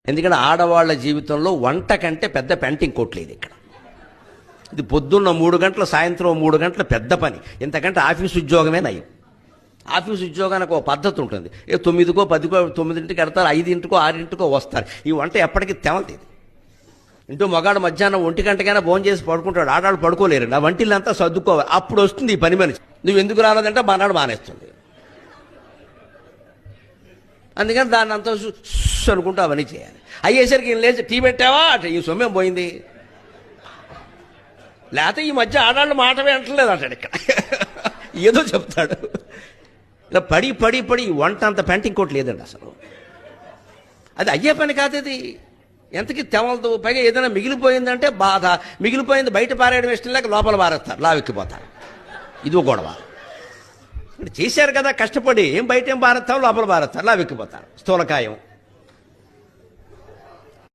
ఎందుకంటే ఆడవాళ్ళ జీవితంలో వంట కంటే పెద్ద పెంటింగ్ కొట్లేదు ఇక్కడ. ఇది పొద్దున్న 3 గంటలు, సాయంత్రం 3 గంటల పెద్ద పని. ఇంతకంటే ఆఫీస్ ఉద్యోగమే నయం. ఆఫీస్ ఉద్యోగానికి ఒక పద్ధతి ఉంటుంది. 9కో 10కో 9ంటికి వెళ్తారు, 5కో 6కో వస్తారు. ఈ వంట ఎప్పటికీ తెమలలేదు. ఇంటూ మగాడు మధ్యాహ్నం 1 గంటకైనా భోజనం చేసి పడుకుంటాడు, ఆడాడు పడుకోలేరు. నా వంటిల్లంతా సర్దుకోవాలి. అప్పుడు వస్తుంది ఈ పని మనిషి. నువ్వు ఎందుకు రాలేదంటే మనాడు మానేస్తుంది. అందుకని దాన్ని అంతా అనుకుంటూ అవన్నీ చేయాలి. అయ్యేసరికి ఈయన లేచి టీ పెట్టావా అంటే ఈ సొమ్మేం పోయింది. లేకపోతే ఈ మధ్య ఆడాళ్ళు మాట వింటలేదు అంటాడు. ఇక్కడ ఏదో చెప్తాడు. ఇలా పడి పడి పడి ఈ వంట అంత పెంటింగ్ కోట్ లేదండి అసలు. అది అయ్యే పని కాదు. అది ఎంతకి తెమలదు. పైగా ఏదైనా మిగిలిపోయిందంటే బాధ. మిగిలిపోయింది బయట పారేయడం ఇష్టం లేక లోపల పారేస్తారు, లావెక్కిపోతారు. ఇదో గొడవ. చేశారు కదా కష్టపడి, ఏం బయట ఏం పారేస్తాం, లోపల పారేస్తారు, లావెక్కిపోతారు. స్థూలకాయం.